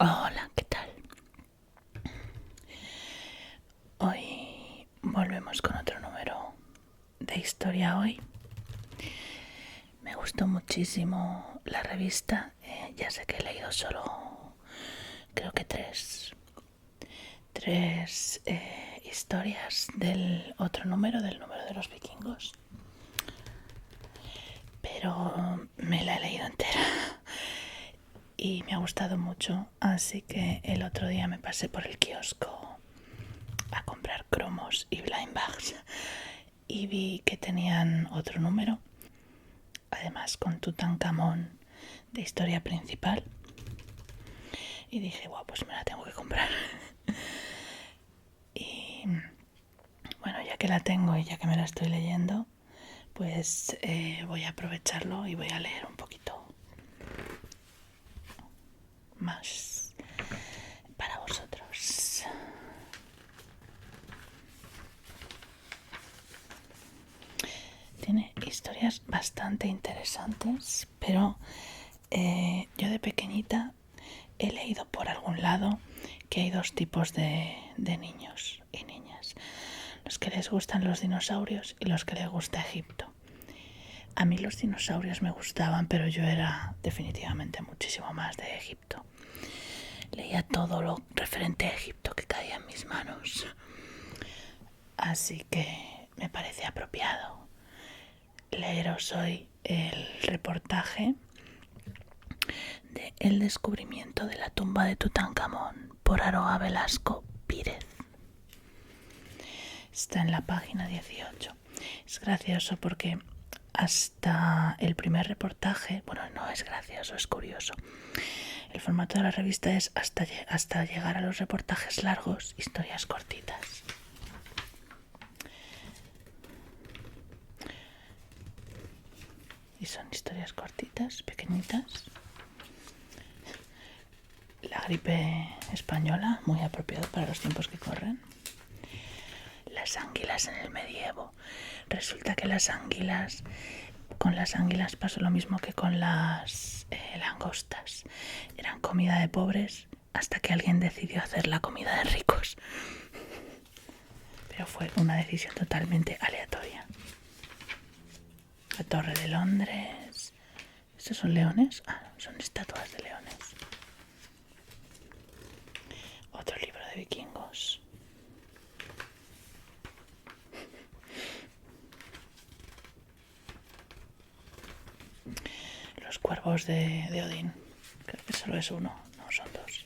Hola, ¿qué tal? Hoy volvemos con otro número de historia hoy. Me gustó muchísimo la revista. Ya sé que he leído solo, creo que tres historias del otro número, del número de los vikingos. Pero me la he leído entera y me ha gustado mucho, así que el otro día me pasé por el kiosco a comprar cromos y blind bags y vi que tenían otro número, además con Tutankamón de historia principal, y dije, guau, pues me la tengo que comprar. Y bueno, ya que la tengo y ya que me la estoy leyendo, pues voy a aprovecharlo y voy a leer un poquito más para vosotros. Tiene historias bastante interesantes, pero yo de pequeñita he leído por algún lado que hay dos tipos de niños y niñas: los que les gustan los dinosaurios y los que les gusta Egipto. A mí los dinosaurios me gustaban, pero yo era definitivamente muchísimo más de Egipto. Leía todo lo referente a Egipto que caía en mis manos, así que me parece apropiado leeros hoy el reportaje de El descubrimiento de la tumba de Tutankamón por Aroa Velasco Pírez. Está en la página 18. Es gracioso porque hasta el primer reportaje, bueno, no es gracioso, es curioso. El formato de la revista es hasta llegar a los reportajes largos, historias cortitas. Y son historias cortitas, pequeñitas. La gripe española, muy apropiado para los tiempos que corren. Las anguilas en el medievo. Resulta que con las anguilas pasó lo mismo que con las langostas. Eran comida de pobres hasta que alguien decidió hacer la comida de ricos. Pero fue una decisión totalmente aleatoria. La Torre de Londres. ¿Estos son leones? Ah, son estatuas de leones. Otro libro de vikingos. Los cuervos de Odín. Creo que solo es uno, no, son dos.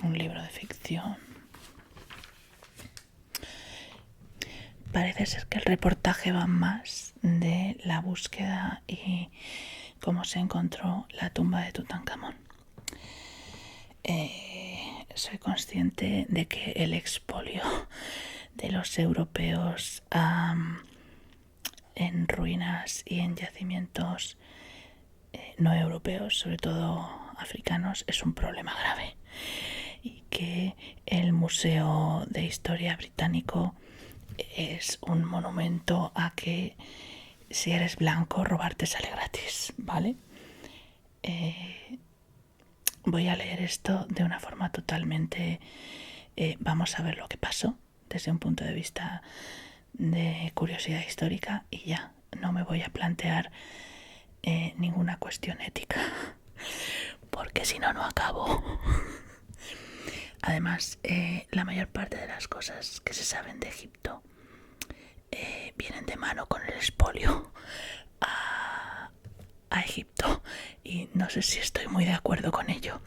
Un libro de ficción. Parece ser que el reportaje va más de la búsqueda y cómo se encontró la tumba de Tutankamón. Soy consciente de que el expolio de los europeos en ruinas y en yacimientos no europeos, sobre todo africanos, es un problema grave, y que el Museo de Historia británico es un monumento a que si eres blanco robarte sale gratis, ¿vale? Voy a leer esto de una forma totalmente vamos a ver lo que pasó desde un punto de vista de curiosidad histórica, y ya no me voy a plantear ninguna cuestión ética, porque si no, no acabo. Además, la mayor parte de las cosas que se saben de Egipto vienen de mano con el expolio a Egipto, y no sé si estoy muy de acuerdo con ello.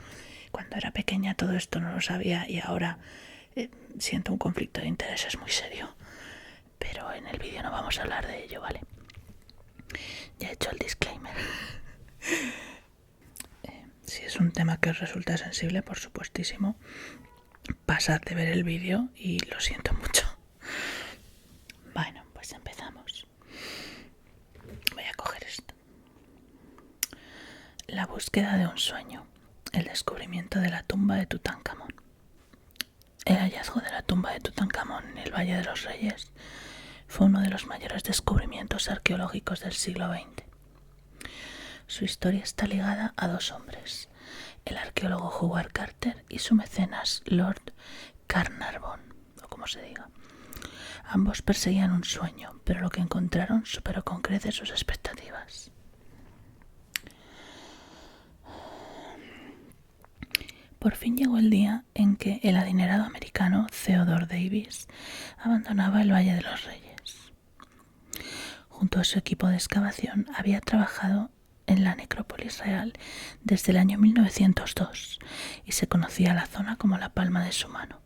Cuando era pequeña todo esto no lo sabía y ahora siento un conflicto de intereses muy serio, pero en el vídeo no vamos a hablar de ello, ¿vale? Ya he hecho el disclaimer. Si es un tema que os resulta sensible, por supuestísimo, pasad de ver el vídeo y lo siento mucho. Bueno, pues empezamos. Voy a coger esto. La búsqueda de un sueño. El descubrimiento de la tumba de Tutankamón. El hallazgo de la tumba de Tutankamón en el Valle de los Reyes fue uno de los mayores descubrimientos arqueológicos del siglo XX. Su historia está ligada a dos hombres: el arqueólogo Howard Carter y su mecenas Lord Carnarvon, o como se diga. Ambos perseguían un sueño, pero lo que encontraron superó con creces sus expectativas. Por fin llegó el día en que el adinerado americano Theodore Davis abandonaba el Valle de los Reyes. Junto a su equipo de excavación había trabajado en la necrópolis real desde el año 1902 y se conocía la zona como la palma de su mano.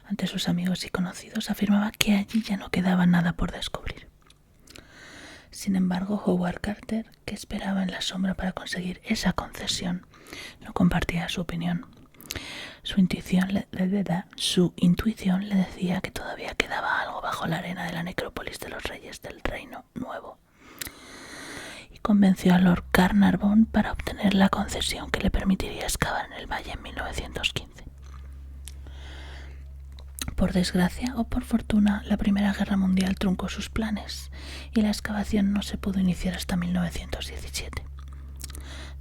Ante sus amigos y conocidos afirmaba que allí ya no quedaba nada por descubrir. Sin embargo, Howard Carter, que esperaba en la sombra para conseguir esa concesión, no compartía su opinión. Su intuición le decía que todavía quedaba algo bajo la arena de la necrópolis de los reyes del Reino Nuevo, y convenció a Lord Carnarvon para obtener la concesión que le permitiría excavar en el valle en 1915. Por desgracia o por fortuna, la Primera Guerra Mundial truncó sus planes y la excavación no se pudo iniciar hasta 1917.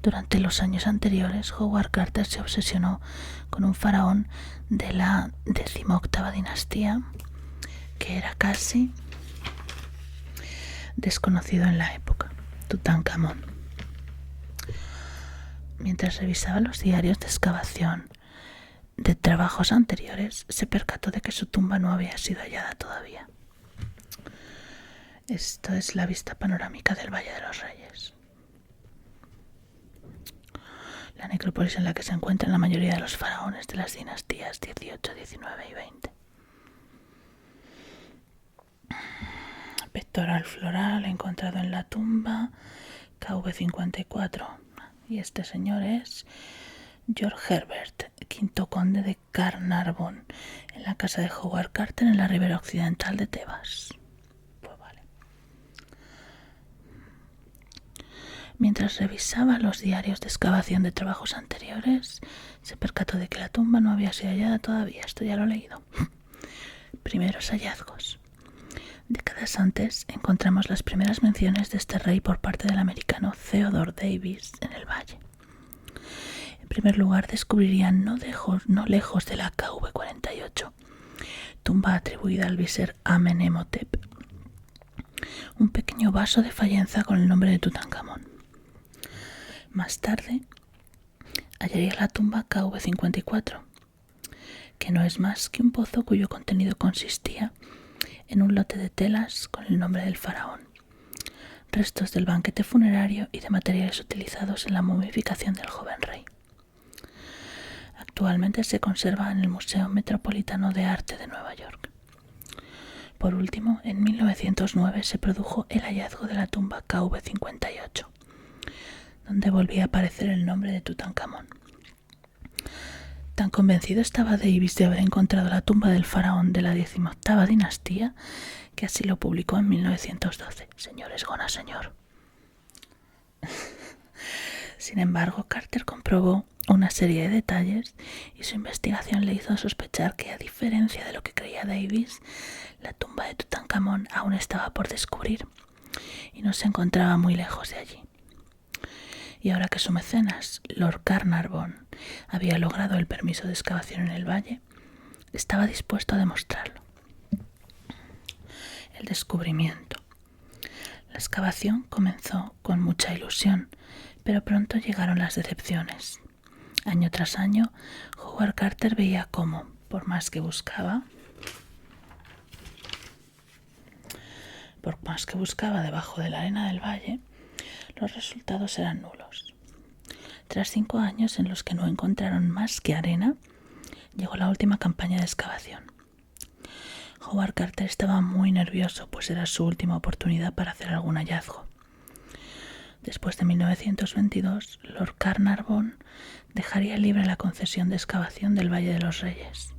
Durante los años anteriores, Howard Carter se obsesionó con un faraón de la 18ª dinastía que era casi desconocido en la época, Tutankamón. Mientras revisaba los diarios de excavación de trabajos anteriores, se percató de que su tumba no había sido hallada todavía. Esto es la vista panorámica del Valle de los Reyes. La necrópolis en la que se encuentran la mayoría de los faraones de las dinastías 18, 19 y 20. Pectoral floral encontrado en la tumba KV54. Y este señor es George Herbert, quinto conde de Carnarvon, en la casa de Howard Carter en la ribera occidental de Tebas. Pues vale. Mientras revisaba los diarios de excavación de trabajos anteriores, se percató de que la tumba no había sido hallada todavía. Esto ya lo he leído. Primeros hallazgos. Décadas antes encontramos las primeras menciones de este rey por parte del americano Theodore Davis en el valle. En primer lugar, descubrirían no lejos de la KV48, tumba atribuida al visir Amenemhotep, un pequeño vaso de fayenza con el nombre de Tutankamón. Más tarde, hallaría la tumba KV54, que no es más que un pozo cuyo contenido consistía en un lote de telas con el nombre del faraón, restos del banquete funerario y de materiales utilizados en la momificación del joven rey. Actualmente se conserva en el Museo Metropolitano de Arte de Nueva York. Por último, en 1909 se produjo el hallazgo de la tumba KV58, donde volvía a aparecer el nombre de Tutankamón. Tan convencido estaba Davis de haber encontrado la tumba del faraón de la 18ª dinastía que así lo publicó en 1912. Señores, gona señor. Sin embargo, Carter comprobó una serie de detalles y su investigación le hizo sospechar que, a diferencia de lo que creía Davis, la tumba de Tutankamón aún estaba por descubrir y no se encontraba muy lejos de allí. Y ahora que su mecenas, Lord Carnarvon, había logrado el permiso de excavación en el valle, estaba dispuesto a demostrarlo. El descubrimiento. La excavación comenzó con mucha ilusión, pero pronto llegaron las decepciones. Año tras año, Howard Carter veía cómo, por más que buscaba debajo de la arena del valle, los resultados eran nulos. Tras 5 años en los que no encontraron más que arena, llegó la última campaña de excavación. Howard Carter estaba muy nervioso, pues era su última oportunidad para hacer algún hallazgo. Después de 1922, Lord Carnarvon dejaría libre la concesión de excavación del Valle de los Reyes.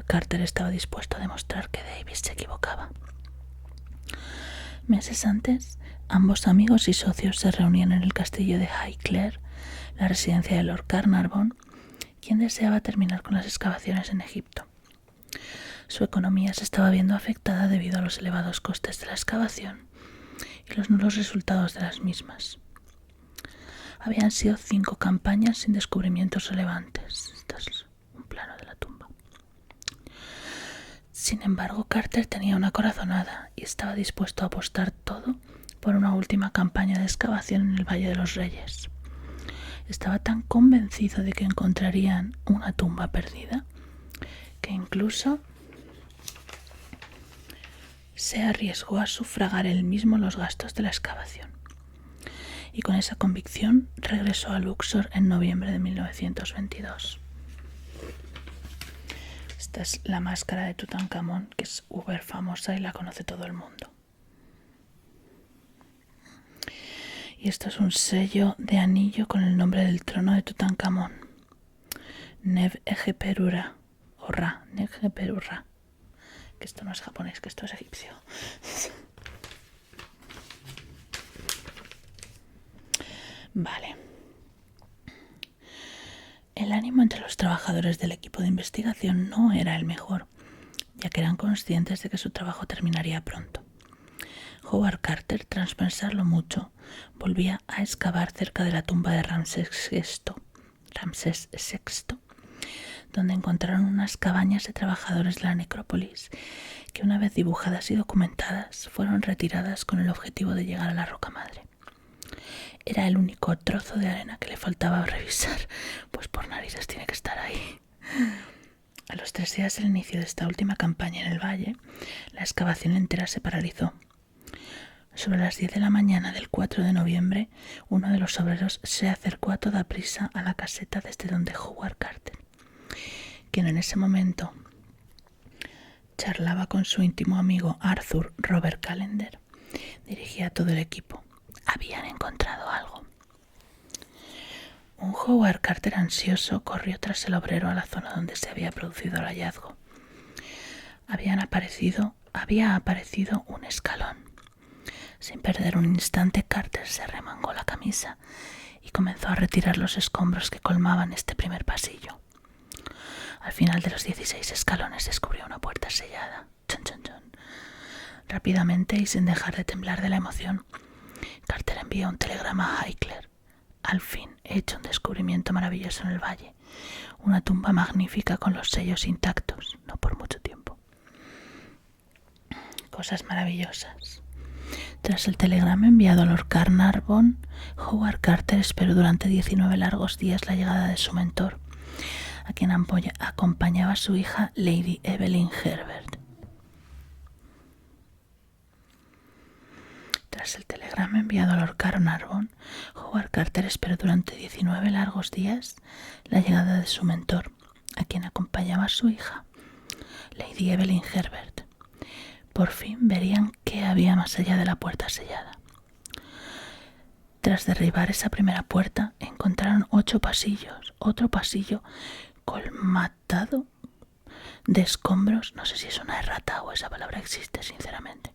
Carter estaba dispuesto a demostrar que Davis se equivocaba. Meses antes, ambos amigos y socios se reunían en el castillo de Highclere, la residencia de Lord Carnarvon, quien deseaba terminar con las excavaciones en Egipto. Su economía se estaba viendo afectada debido a los elevados costes de la excavación y los nulos resultados de las mismas. Habían sido 5 campañas sin descubrimientos relevantes. Este es un plano de la tumba. Sin embargo, Carter tenía una corazonada y estaba dispuesto a apostar todo por una última campaña de excavación en el Valle de los Reyes. Estaba tan convencido de que encontrarían una tumba perdida que incluso se arriesgó a sufragar él mismo los gastos de la excavación. Y con esa convicción regresó a Luxor en noviembre de 1922. Esta es la máscara de Tutankamón, que es uber famosa y la conoce todo el mundo. Y esto es un sello de anillo con el nombre del trono de Tutankamón. Neb-Ejeperura, o Ra, Neb-Ejeperura. Que esto no es japonés, que esto es egipcio. Vale. El ánimo entre los trabajadores del equipo de investigación no era el mejor, ya que eran conscientes de que su trabajo terminaría pronto. Howard Carter, tras pensarlo mucho, volvía a excavar cerca de la tumba de Ramsés VI, donde encontraron unas cabañas de trabajadores de la necrópolis que, una vez dibujadas y documentadas, fueron retiradas con el objetivo de llegar a la roca madre. Era el único trozo de arena que le faltaba revisar, pues por narices tiene que estar ahí. A los 3 días del inicio de esta última campaña en el valle, la excavación entera se paralizó. Sobre las 10 de la mañana del 4 de noviembre, uno de los obreros se acercó a toda prisa a la caseta desde donde Howard Carter, quien en ese momento charlaba con su íntimo amigo Arthur Robert Callender, dirigía a todo el equipo. Habían encontrado algo. Un Howard Carter ansioso corrió tras el obrero a la zona donde se había producido el hallazgo. Había aparecido un escalón. Sin perder un instante, Carter se remangó la camisa y comenzó a retirar los escombros que colmaban este primer pasillo. Al final de los 16 escalones descubrió una puerta sellada. ¡Chon, chon, chon! Rápidamente y sin dejar de temblar de la emoción, Carter envió un telegrama a Hickler. Al fin he hecho un descubrimiento maravilloso en el valle. Una tumba magnífica con los sellos intactos, no por mucho tiempo. Cosas maravillosas. Tras el telegrama enviado a Lord Carnarvon, Howard Carter esperó durante 19 largos días la llegada de su mentor, a quien acompañaba a su hija Lady Evelyn Herbert. Tras el telegrama enviado a Lord Carnarvon, Howard Carter esperó durante 19 largos días la llegada de su mentor, a quien acompañaba a su hija, Lady Evelyn Herbert. Por fin verían qué había más allá de la puerta sellada. Tras derribar esa primera puerta, encontraron 8 pasillos, otro pasillo colmatado de escombros, no sé si es una errata o esa palabra existe, sinceramente,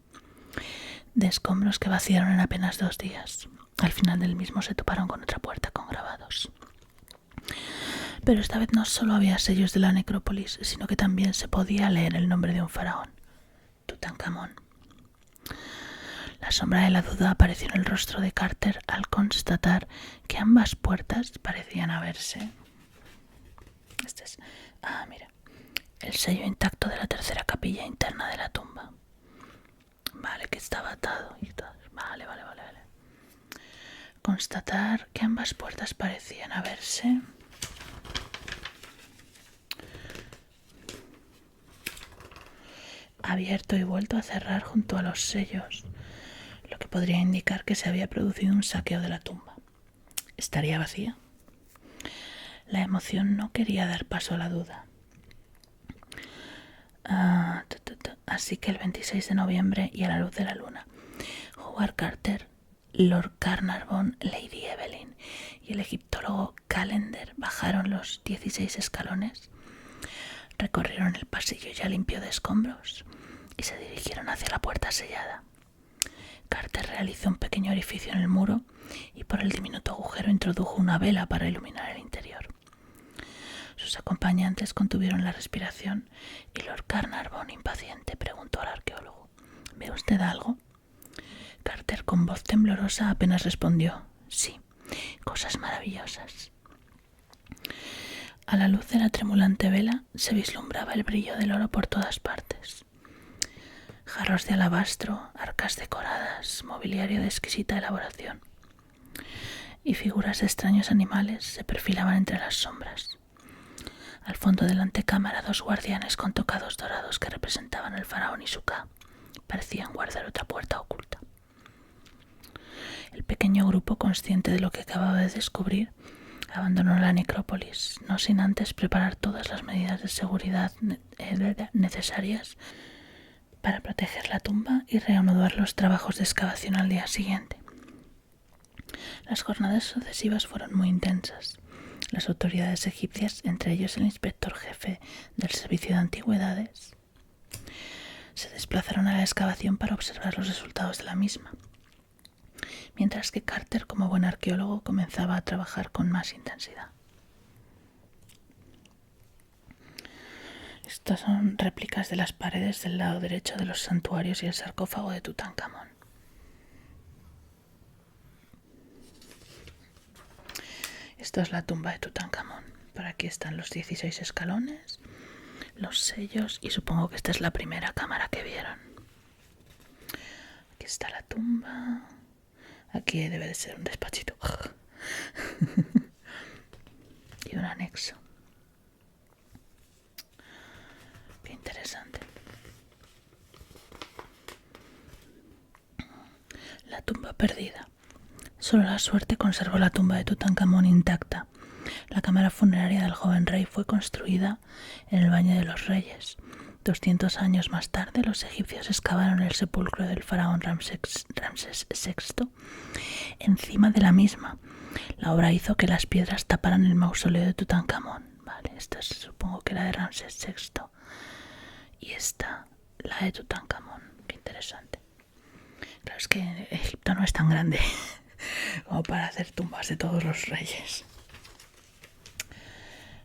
de escombros que vaciaron en apenas 2 días. Al final del mismo se toparon con otra puerta con grabados. Pero esta vez no solo había sellos de la necrópolis, sino que también se podía leer el nombre de un faraón, Tutankamón. La sombra de la duda apareció en el rostro de Carter al constatar que ambas puertas parecían haberse... mira, el sello intacto de la tercera capilla interna de la tumba. Vale, que estaba atado y todo. Vale. Constatar que ambas puertas parecían haberse... abierto y vuelto a cerrar junto a los sellos, lo que podría indicar que se había producido un saqueo de la tumba. ¿Estaría vacía? La emoción no quería dar paso a la duda. Así que el 26 de noviembre y a la luz de la luna, Howard Carter, Lord Carnarvon, Lady Evelyn y el egiptólogo Callender bajaron los 16 escalones, recorrieron el pasillo ya limpio de escombros y se dirigieron hacia la puerta sellada. Carter realizó un pequeño orificio en el muro y por el diminuto agujero introdujo una vela para iluminar el interior. Sus acompañantes contuvieron la respiración y Lord Carnarvon, impaciente, preguntó al arqueólogo: ¿Ve usted algo? Carter, con voz temblorosa, apenas respondió: sí, Cosas maravillosas. A la luz de la tremulante vela se vislumbraba el brillo del oro por todas partes. Jarros de alabastro, arcas decoradas, mobiliario de exquisita elaboración. Y figuras de extraños animales se perfilaban entre las sombras. Al fondo de la antecámara, 2 guardianes con tocados dorados que representaban al faraón y su Ka parecían guardar otra puerta oculta. El pequeño grupo, consciente de lo que acababa de descubrir, abandonó la necrópolis, no sin antes preparar todas las medidas de seguridad necesarias para proteger la tumba y reanudar los trabajos de excavación al día siguiente. Las jornadas sucesivas fueron muy intensas. Las autoridades egipcias, entre ellos el inspector jefe del Servicio de Antigüedades, se desplazaron a la excavación para observar los resultados de la misma, mientras que Carter, como buen arqueólogo, comenzaba a trabajar con más intensidad. Estas son réplicas de las paredes del lado derecho de los santuarios y el sarcófago de Tutankamón. Esto es la tumba de Tutankamón. Por aquí están los 16 escalones, los sellos y supongo que esta es la primera cámara que vieron. Aquí está la tumba. Aquí debe de ser un despachito. Y un anexo. Qué interesante. La tumba perdida. Solo la suerte conservó la tumba de Tutankamón intacta. La cámara funeraria del joven rey fue construida en el Valle de los Reyes. 200 años más tarde, los egipcios excavaron el sepulcro del faraón Ramsés VI encima de la misma. La obra hizo que las piedras taparan el mausoleo de Tutankamón. Vale, esta supongo que era de Ramsés VI. Y esta, la de Tutankamón. Qué interesante. Claro, es que Egipto no es tan grande como para hacer tumbas de todos los reyes.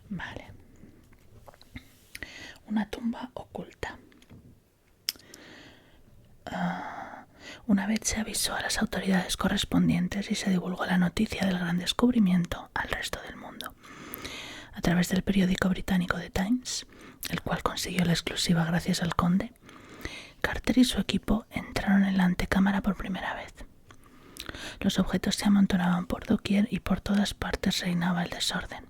Vale. Una tumba oculta. Una vez se avisó a las autoridades correspondientes y se divulgó la noticia del gran descubrimiento al resto del mundo. A través del periódico británico The Times, el cual consiguió la exclusiva gracias al conde, Carter y su equipo entraron en la antecámara por primera vez. Los objetos se amontonaban por doquier y por todas partes reinaba el desorden.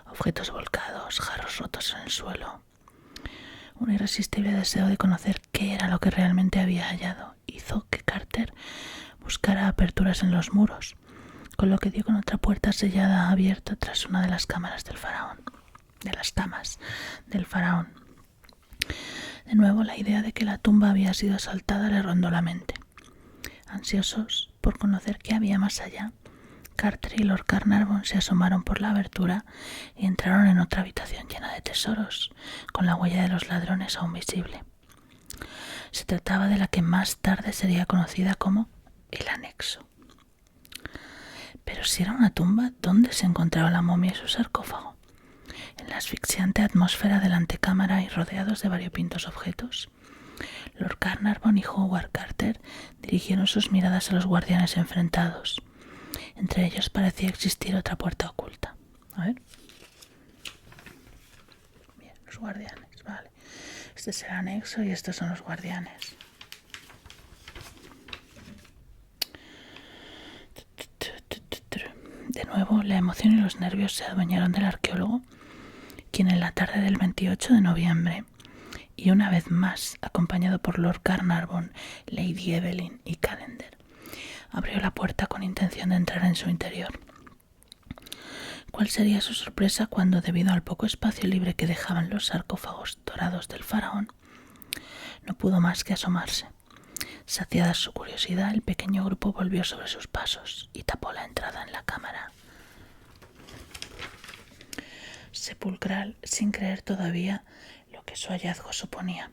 Objetos volcados, jarros rotos en el suelo. Un irresistible deseo de conocer qué era lo que realmente había hallado hizo que Carter buscara aperturas en los muros, con lo que dio con otra puerta sellada abierta tras una de las cámaras del faraón. De las camas del faraón. De nuevo, la idea de que la tumba había sido asaltada le rondó la mente. Ansiosos por conocer qué había más allá, Carter y Lord Carnarvon se asomaron por la abertura y entraron en otra habitación llena de tesoros, con la huella de los ladrones aún visible. Se trataba de la que más tarde sería conocida como el anexo. Pero si era una tumba, ¿dónde se encontraba la momia y su sarcófago? En la asfixiante atmósfera de la antecámara y rodeados de variopintos objetos, Lord Carnarvon y Howard Carter dirigieron sus miradas a los guardianes enfrentados. Entre ellos parecía existir otra puerta oculta. A ver. Bien, los guardianes, vale. Este es el anexo y estos son los guardianes. De nuevo, la emoción y los nervios se adueñaron del arqueólogo, quien en la tarde del 28 de noviembre, y una vez más acompañado por Lord Carnarvon, Lady Evelyn y Calendar, abrió la puerta con intención de entrar en su interior. ¿Cuál sería su sorpresa cuando, debido al poco espacio libre que dejaban los sarcófagos dorados del faraón, no pudo más que asomarse? Saciada su curiosidad, el pequeño grupo volvió sobre sus pasos y tapó la entrada en la cámara sepulcral, sin creer todavía lo que su hallazgo suponía.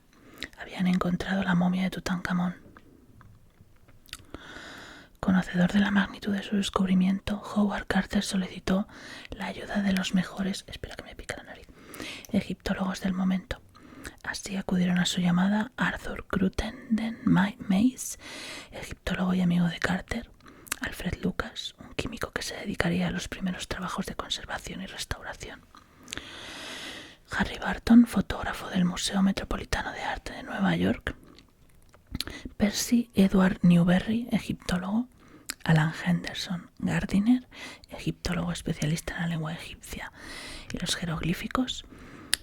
Habían encontrado la momia de Tutankamón. Conocedor de la magnitud de su descubrimiento, Howard Carter solicitó la ayuda de los mejores, egiptólogos del momento. Así acudieron a su llamada Arthur Cruttenden Mays, egiptólogo y amigo de Carter, Alfred Lucas, un químico que se dedicaría a los primeros trabajos de conservación y restauración. Harry Barton, fotógrafo del Museo Metropolitano de Arte de Nueva York. Percy Edward Newberry, egiptólogo. Alan Henderson Gardiner, egiptólogo especialista en la lengua egipcia y los jeroglíficos.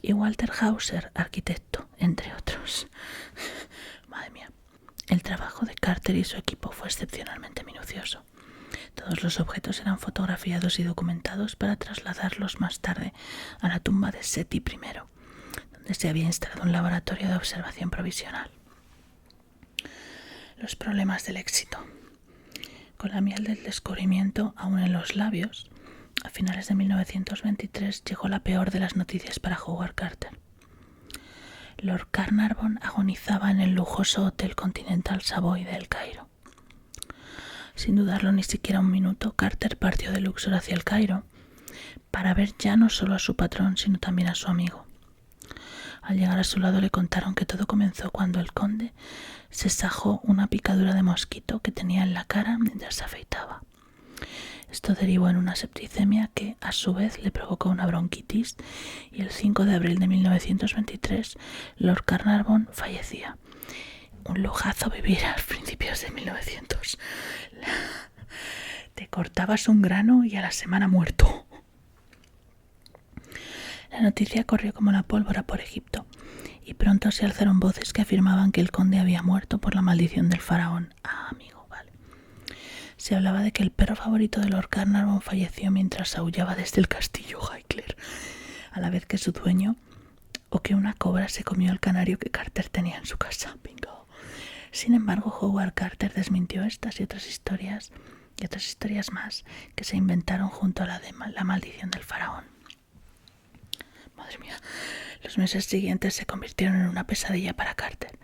Y Walter Hauser, arquitecto, entre otros. Madre mía. El trabajo de Carter y su equipo fue excepcionalmente minucioso. Todos los objetos eran fotografiados y documentados para trasladarlos más tarde a la tumba de Seti I, donde se había instalado un laboratorio de observación provisional. Los problemas del éxito. Con la miel del descubrimiento aún en los labios, a finales de 1923 llegó la peor de las noticias para Howard Carter. Lord Carnarvon agonizaba en el lujoso Hotel Continental Savoy de El Cairo. Sin dudarlo ni siquiera un minuto, Carter partió de Luxor hacia El Cairo para ver ya no solo a su patrón, sino también a su amigo. Al llegar a su lado le contaron que todo comenzó cuando el conde se sajó una picadura de mosquito que tenía en la cara mientras se afeitaba. Esto derivó en una septicemia que, a su vez, le provocó una bronquitis y el 5 de abril de 1923 Lord Carnarvon fallecía. Un lujazo vivir a principios de 1900. Te cortabas un grano y a la semana muerto. La noticia corrió como la pólvora por Egipto y pronto se alzaron voces que afirmaban que el conde había muerto por la maldición del faraón. Ah, amigo, vale. Se hablaba de que el perro favorito de Lord Carnarvon falleció mientras aullaba desde el castillo Highclere, a la vez que su dueño, o que una cobra se comió el canario que Carter tenía en su casa. Bingo. Sin embargo, Howard Carter desmintió estas y otras historias más que se inventaron junto a la de la maldición del faraón. Madre mía, los meses siguientes se convirtieron en una pesadilla para Carter,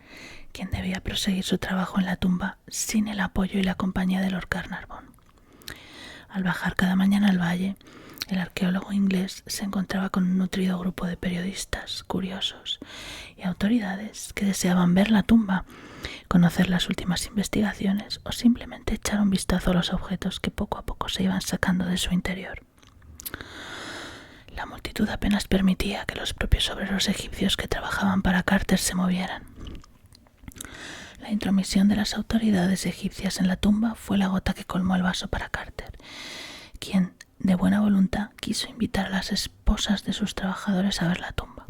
quien debía proseguir su trabajo en la tumba sin el apoyo y la compañía de Lord Carnarvon. Al bajar cada mañana al valle, el arqueólogo inglés se encontraba con un nutrido grupo de periodistas, curiosos y autoridades que deseaban ver la tumba, conocer las últimas investigaciones o simplemente echar un vistazo a los objetos que poco a poco se iban sacando de su interior. La multitud apenas permitía que los propios obreros egipcios que trabajaban para Carter se movieran. La intromisión de las autoridades egipcias en la tumba fue la gota que colmó el vaso para Carter, quien, de buena voluntad, quiso invitar a las esposas de sus trabajadores a ver la tumba.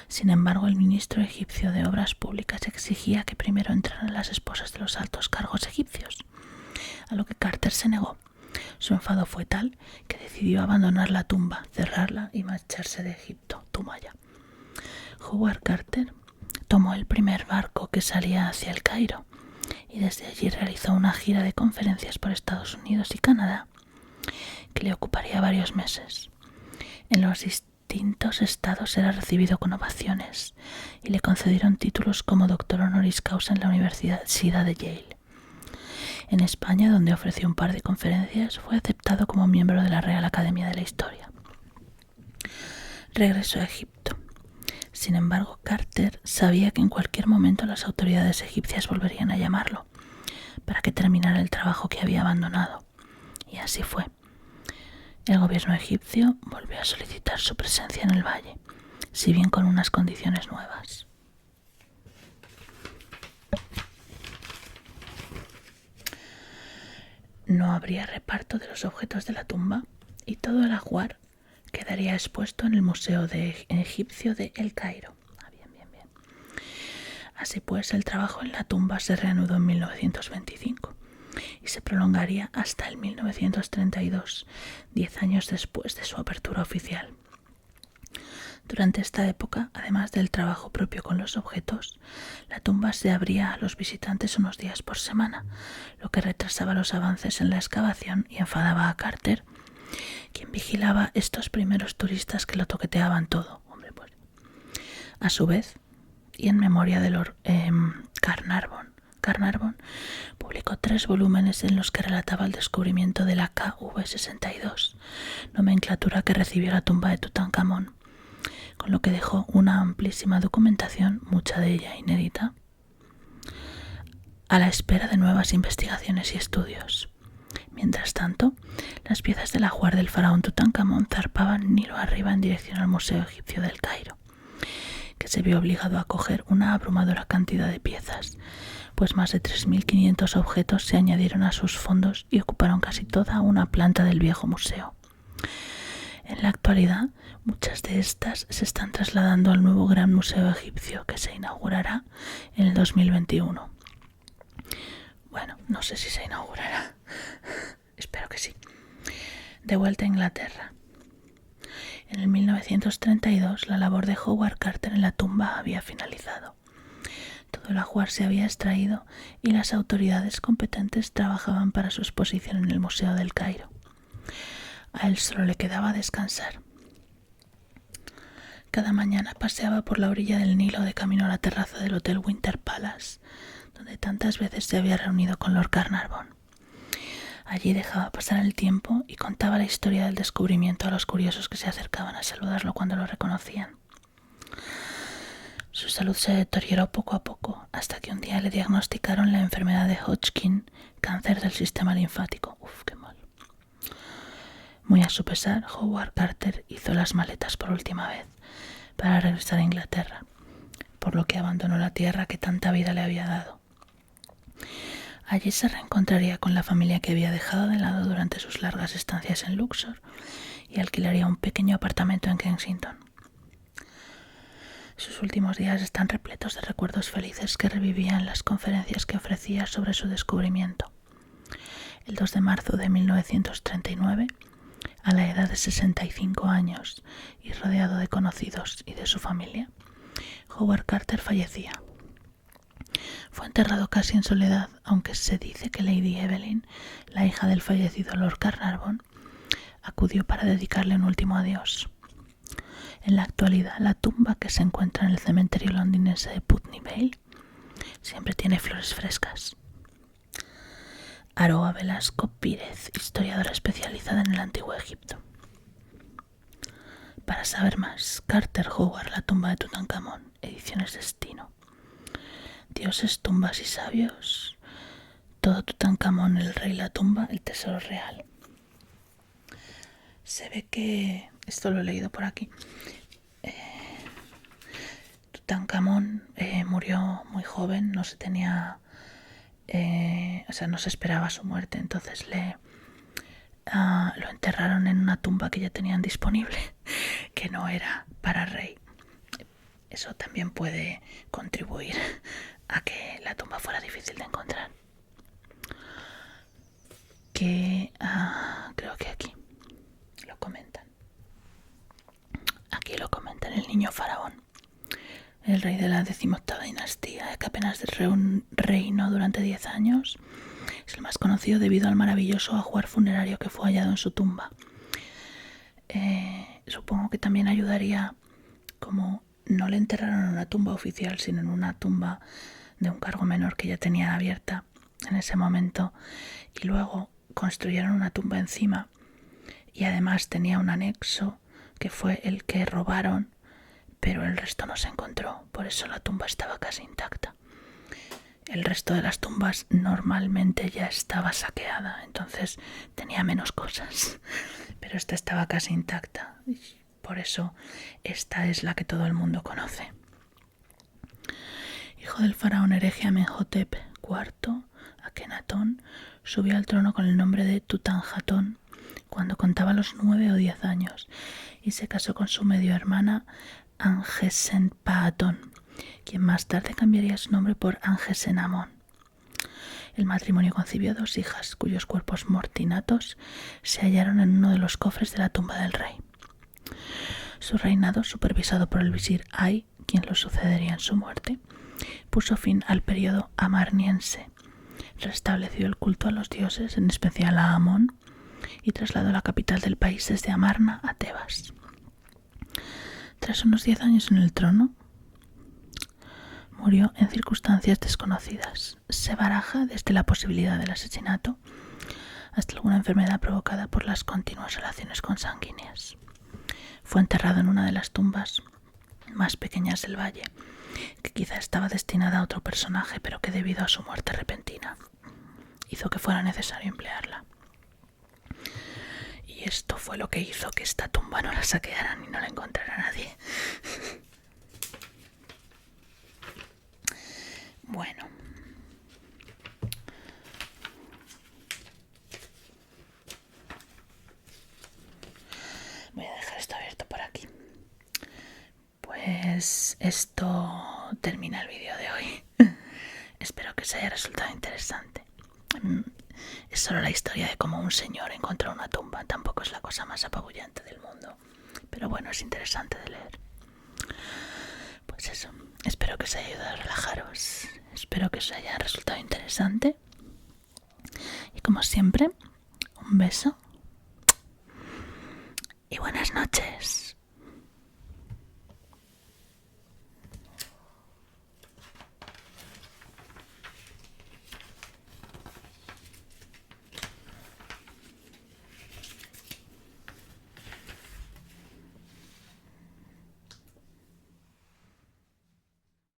Sin embargo, el ministro egipcio de Obras Públicas exigía que primero entraran las esposas de los altos cargos egipcios, a lo que Carter se negó. Su enfado fue tal que decidió abandonar la tumba, cerrarla y marcharse de Egipto. Toma ya. Howard Carter tomó el primer barco que salía hacia El Cairo y desde allí realizó una gira de conferencias por Estados Unidos y Canadá que le ocuparía varios meses. En los distintos estados era recibido con ovaciones y le concedieron títulos como doctor honoris causa en la Universidad de Yale. En España, donde ofreció un par de conferencias, fue aceptado como miembro de la Real Academia de la Historia. Regresó a Egipto. Sin embargo, Carter sabía que en cualquier momento las autoridades egipcias volverían a llamarlo para que terminara el trabajo que había abandonado. Y así fue. El gobierno egipcio volvió a solicitar su presencia en el valle, si bien con unas condiciones nuevas. No habría reparto de los objetos de la tumba y todo el ajuar quedaría expuesto en el Museo Egipcio de El Cairo. Bien. Así pues, el trabajo en la tumba se reanudó en 1925 y se prolongaría hasta el 1932, 10 años después de su apertura oficial. Durante esta época, además del trabajo propio con los objetos, la tumba se abría a los visitantes unos días por semana, lo que retrasaba los avances en la excavación y enfadaba a Carter, quien vigilaba estos primeros turistas que lo toqueteaban todo. A su vez, y en memoria de Lord Carnarvon publicó 3 volúmenes en los que relataba el descubrimiento de la KV-62, nomenclatura que recibió la tumba de Tutankamón, con lo que dejó una amplísima documentación, mucha de ella inédita, a la espera de nuevas investigaciones y estudios. Mientras tanto, las piezas del ajuar del faraón Tutankamón zarpaban Nilo arriba en dirección al Museo Egipcio del Cairo, que se vio obligado a acoger una abrumadora cantidad de piezas, pues más de 3.500 objetos se añadieron a sus fondos y ocuparon casi toda una planta del viejo museo. En la actualidad, muchas de estas se están trasladando al nuevo Gran Museo Egipcio, que se inaugurará en el 2021. Bueno, no sé si se inaugurará. Espero que sí. De vuelta a Inglaterra. En el 1932, la labor de Howard Carter en la tumba había finalizado. Todo el ajuar se había extraído y las autoridades competentes trabajaban para su exposición en el Museo del Cairo. A él solo le quedaba descansar. Cada mañana paseaba por la orilla del Nilo de camino a la terraza del Hotel Winter Palace, donde tantas veces se había reunido con Lord Carnarvon. Allí dejaba pasar el tiempo y contaba la historia del descubrimiento a los curiosos que se acercaban a saludarlo cuando lo reconocían. Su salud se deterioró poco a poco, hasta que un día le diagnosticaron la enfermedad de Hodgkin, cáncer del sistema linfático. ¡Qué mal! Muy a su pesar, Howard Carter hizo las maletas por última vez para regresar a Inglaterra, por lo que abandonó la tierra que tanta vida le había dado. Allí se reencontraría con la familia que había dejado de lado durante sus largas estancias en Luxor y alquilaría un pequeño apartamento en Kensington. Sus últimos días están repletos de recuerdos felices que revivía en las conferencias que ofrecía sobre su descubrimiento. El 2 de marzo de 1939, a la edad de 65 años y rodeado de conocidos y de su familia, Howard Carter fallecía. Fue enterrado casi en soledad, aunque se dice que Lady Evelyn, la hija del fallecido Lord Carnarvon, acudió para dedicarle un último adiós. En la actualidad, la tumba que se encuentra en el cementerio londinense de Putney Vale siempre tiene flores frescas. Aroa Velasco Pírez, historiadora especializada en el Antiguo Egipto. Para saber más, Carter Howard, la tumba de Tutankamón, Ediciones Destino. Dioses, tumbas y sabios. Todo Tutankamón, el rey, la tumba, el tesoro real. Se ve que, esto lo he leído por aquí, Tutankamón murió muy joven, no se tenía, no se esperaba su muerte, entonces lo enterraron en una tumba que ya tenían disponible, que no era para rey. Eso también puede contribuir a que la tumba fuera difícil de encontrar. Creo que aquí lo comentan. Aquí lo comentan: el niño faraón, el rey de la 18ª dinastía, que apenas reinó durante 10 años, es el más conocido debido al maravilloso ajuar funerario que fue hallado en su tumba. Supongo que también ayudaría, como no le enterraron en una tumba oficial, sino en una tumba de un cargo menor que ya tenían abierta en ese momento, y luego construyeron una tumba encima, y además tenía un anexo que fue el que robaron, pero el resto no se encontró, por eso la tumba estaba casi intacta. El resto de las tumbas normalmente ya estaba saqueada, entonces tenía menos cosas, pero esta estaba casi intacta, y por eso esta es la que todo el mundo conoce. Hijo del faraón hereje Amenhotep IV, Akenatón subió al trono con el nombre de Tutanjatón cuando contaba los 9 o 10 años y se casó con su medio hermana Angesenpaatón, quien más tarde cambiaría su nombre por Angesenamón. El matrimonio concibió 2 hijas, cuyos cuerpos mortinatos se hallaron en uno de los cofres de la tumba del rey. Su reinado, supervisado por el visir Ay, quien lo sucedería en su muerte, puso fin al periodo amarniense, restableció el culto a los dioses, en especial a Amón, y trasladó la capital del país desde Amarna a Tebas. Tras unos 10 años en el trono, murió en circunstancias desconocidas. Se baraja desde la posibilidad del asesinato hasta alguna enfermedad provocada por las continuas relaciones consanguíneas. Fue enterrado en una de las tumbas más pequeñas del valle, que quizá estaba destinada a otro personaje, pero que debido a su muerte repentina hizo que fuera necesario emplearla. esto fue lo que hizo que esta tumba no la saquearan y no la encontrara nadie. Bueno. Voy a dejar esto abierto por aquí. Pues esto termina el vídeo de hoy. Espero que os haya resultado interesante. Es solo la historia de cómo un señor encontró una tumba. Tampoco es la cosa más apabullante del mundo. Pero bueno, es interesante de leer. Pues eso. Espero que os haya ayudado a relajaros. Espero que os haya resultado interesante. Y como siempre, un beso. Y buenas noches.